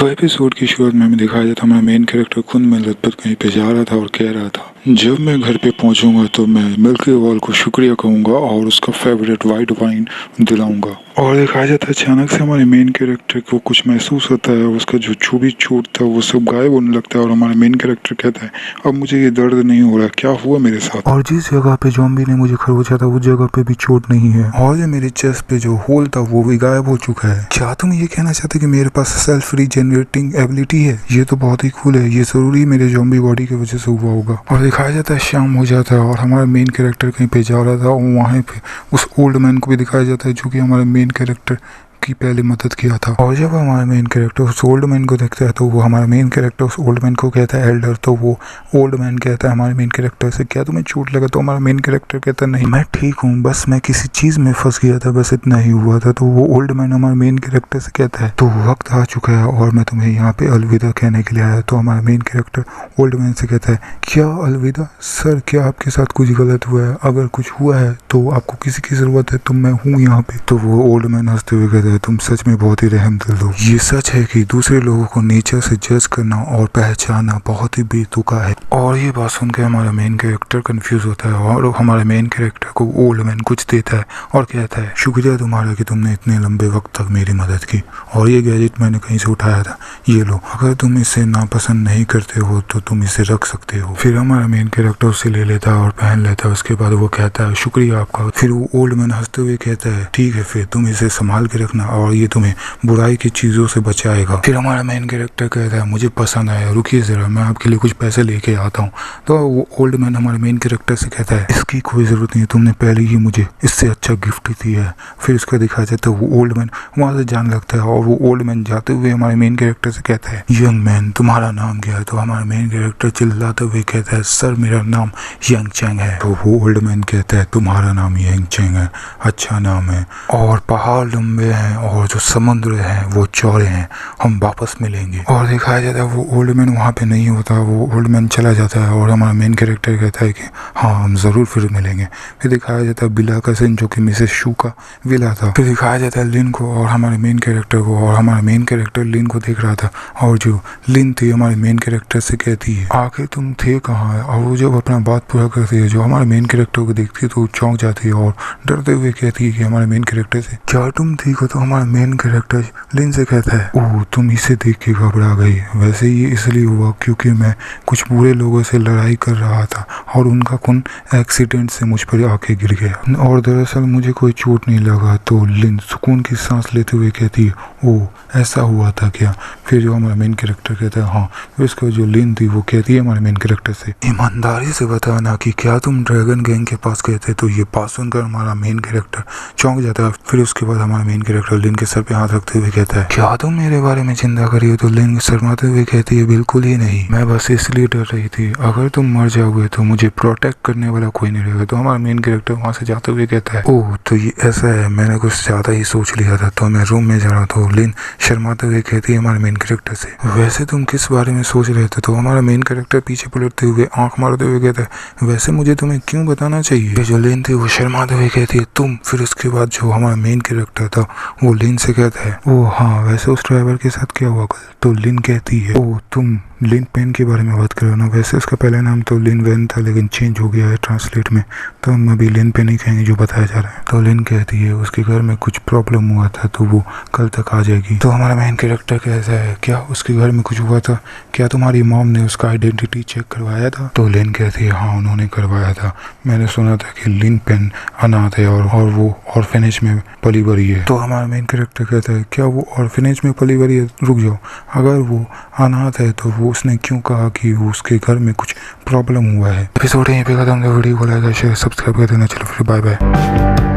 तो एपिसोड की शुरुआत में हमें दिखाया जाता हमारा मेन कैरेक्टर खुद में लथपथ कहीं पे जा रहा था और कह रहा था, जब मैं घर पे पहुंचूंगा तो मैं मिल्की वॉल को शुक्रिया कहूंगा और उसका फेवरेट वाइट वाइन दिलाऊंगा। और दिखाया जाता है अचानक से हमारे मेन कैरेक्टर को कुछ महसूस होता है, उसका जो भी चोट था वो सब गायब होने लगता है और हमारा मेन कैरेक्टर कहता है, अब मुझे ये दर्द नहीं हो रहा, क्या हुआ मेरे साथ। और जिस जगह पे ज़ॉम्बी ने मुझे खरगोशा था उस जगह पे भी चोट नहीं है और ये मेरे चेस्ट पे जो होल था वो भी गायब हो चुका है। क्या तुम ये कहना चाहते कि मेरे पास सेल्फ रीजनरेटिंग एबिलिटी है? ये तो बहुत ही कूल है, ये जरूरी मेरे ज़ॉम्बी बॉडी की वजह से हुआ होगा। और दिखाया जाता है शाम हो जाता है और हमारा मेन कैरेक्टर कहीं पे जा रहा था और वहाँ पे उस ओल्ड मैन को भी दिखाया जाता है जो कि हमारे मेन कैरेक्टर की पहले मदद किया था। और जब हमारा मेन कैरेक्टर उस ओल्ड मैन को देखता है तो वो हमारा मेन कैरेक्टर उस ओल्ड मैन को कहता है एल्डर। तो वो ओल्ड मैन कहता है हमारे मेन कैरेक्टर से, क्या तुम्हें चोट लगा? तो हमारा मेन कैरेक्टर कहता है नहीं, मैं ठीक हूँ, बस मैं किसी चीज़ में फंस गया था, बस इतना ही हुआ था। तो वो ओल्ड मैन हमारे मेन कैरेक्टर से कहता है तो वक्त आ चुका है और मैं तुम्हें यहाँ पे अलविदा कहने के लिए आया। तो हमारा मेन कैरेक्टर ओल्ड मैन से कहता है, क्या अलविदा सर? क्या आपके साथ कुछ गलत हुआ है? अगर कुछ हुआ है तो आपको किसी की ज़रूरत है तो मैं हूँ यहाँ पे। तो वो ओल्ड मैन हंसते हुए कहता है, तुम सच में बहुत ही रहमदिल हो। ये सच है कि दूसरे लोगों को नेचर से जज करना और पहचानना बहुत ही बेतुका है। और ये बात सुनकर हमारा मेन कैरेक्टर कंफ्यूज होता है और हमारे मेन कैरेक्टर को ओल्ड मैन कुछ देता है और कहता है, शुक्रिया तुम्हारा कि तुमने इतने लंबे वक्त तक मेरी मदद की और ये गैजेट मैंने कहीं से उठाया था, ये लो, अगर तुम इसे नापसंद नहीं करते हो तो तुम इसे रख सकते हो। फिर हमारा मेन कैरेक्टर उसे ले लेता है और पहन लेता है। उसके बाद वो कहता है शुक्रिया आपका। फिर वो ओल्ड मैन हंसते हुए कहता है, ठीक है, फिर तुम इसे संभाल के रखना और ये तुम्हें बुराई की चीजों से बचाएगा। फिर हमारा मेन कैरेक्टर कहता है, मुझे पसंद आया, रुकिए जरा, मैं आपके लिए कुछ पैसे लेके आता हूँ। तो वो ओल्ड मैन हमारे मेन कैरेक्टर से कहता है, इसकी कोई जरूरत नहीं, तुमने पहले ही मुझे इससे अच्छा गिफ्ट दिया है। फिर उसका दिखाया जाता है वो ओल्ड मैन वहां से जाने लगता है और वो ओल्ड मैन जाते हुए हमारे मेन कैरेक्टर से कहता है, यंग मैन तुम्हारा नाम क्या है? तो हमारा मेन कैरेक्टर चिल्लाते हुए कहता है, सर मेरा नाम यंग चैंग है। तो वो ओल्ड मैन कहता है, तुम्हारा नाम यंग चैंग है, अच्छा नाम है, और पहाड़ लंबे हैं और जो समुद्र हैं वो चौड़े हैं, हम वापस मिलेंगे। और दिखाया जाता है वो ओल्ड मैन वहाँ पे नहीं होता, वो ओल्ड मैन चला जाता है और हमारा मेन कैरेक्टर कहता है कि हाँ हम ज़रूर फिर मिलेंगे। फिर दिखाया जाता है बिला का सीन जो कि मिसेस शू का विला था। फिर दिखाया जाता है लिन को और हमारे मेन कैरेक्टर को, और हमारा मेन कैरेक्टर लिन को देख रहा था और जो लिन थी हमारे मेन कैरेक्टर से कहती है, आखिर तुम थे कहाँ है? और वो जब अपना बात पूरा करती है जो हमारे मेन कैरेक्टर को देखती है तो चौंक जाती है और डरते हुए कहती है कि हमारे मेन कैरेक्टर से, क्या तुम ठीक हो? तो हमारा मेन कैरेक्टर लिन से कहता है, ओह तुम इसे देख के घबरा गई, वैसे ये इसलिए हुआ क्योंकि मैं कुछ बुरे लोगों से लड़ाई कर रहा था और उनका खून एक्सीडेंट से मुझ पर आके गिर गया और दरअसल मुझे कोई चोट नहीं लगा। तो लिन सुकून की सांस लेते हुए कहती है, ओह ऐसा हुआ था क्या? फिर जो हमारा मेन कैरेक्टर कहता है हाँ। फिर उसके जो लिन थी वो कहती है हमारे मेन कैरेक्टर से, ईमानदारी से बताना कि क्या तुम ड्रैगन गैंग के पास गए थे? तो ये बात सुनकर हमारा मेन कैरेक्टर चौंक जाता है। फिर उसके बाद हमारा मेन कैरेक्टर लिन के सर पे हाथ रखते हुए कहता है, क्या तुम मेरे बारे में चिंता करी हो? तो लिन शर्माते हुए कहती है, बिल्कुल ही नहीं, मैं बस इसलिए डर रही थी, अगर तुम मर जाओगे तो मुझे प्रोटेक्ट करने वाला कोई नहीं रहेगा। तो हमारा मेन कैरेक्टर वहाँ से जाते हुए कहता है, ओह तो ये ऐसा है, मैंने कुछ ज़्यादा ही सोच लिया था, तो मैं रूम में जा रहा था। लिन शर्माते हुए कहती है हमारे मेन कैरेक्टर से, वैसे तुम किस बारे में सोच रहे थे? तो हमारा मेन कैरेक्टर पीछे पलटते हुए आंख मारते हुए कहता है, वैसे मुझे तुम्हें क्यों बताना चाहिए? जो लिन थी वो शर्माते हुए कहती है, तुम। फिर उसके बाद जो हमारा मेन कैरेक्टर था वो लिन से कहता है, ओह हाँ, वैसे उस ड्राइवर के साथ क्या हुआ कल? तो लिन कहती है, ओह तुम लिन पेन के बारे में बात कर रहे हो ना? वैसे उसका पहला नाम तो लिन वैन था लेकिन चेंज हो गया है ट्रांसलेट में, तो हम अभी लिन पेन ही कहेंगे जो बताया जा रहा है। तो लिन कहती है उसके घर में कुछ प्रॉब्लम हुआ था तो वो कल तक आ जाएगी। तो हमारा मेन कैरेक्टर कहता है, क्या उसके घर में कुछ हुआ था? क्या तुम्हारी मॉम ने उसका आइडेंटिटी चेक करवाया था? तो लिन कहती है हाँ उन्होंने करवाया था, मैंने सुना था कि लिन पेन अनाथ है और वो ऑर्फेनेज में पली बड़ी है। तो हमारा मेन कैरेक्टर कहता है, क्या वो ऑर्फेनेज में पली बड़ी है? रुक जाओ, अगर वो अनाथ है तो वो उसने क्यों कहा कि उसके घर में कुछ प्रॉब्लम हुआ है? एपिसोड यहीं पे खत्म। वीडियो को लाइक शेयर सब्सक्राइब कर देना। चलो फिर बाय बाय।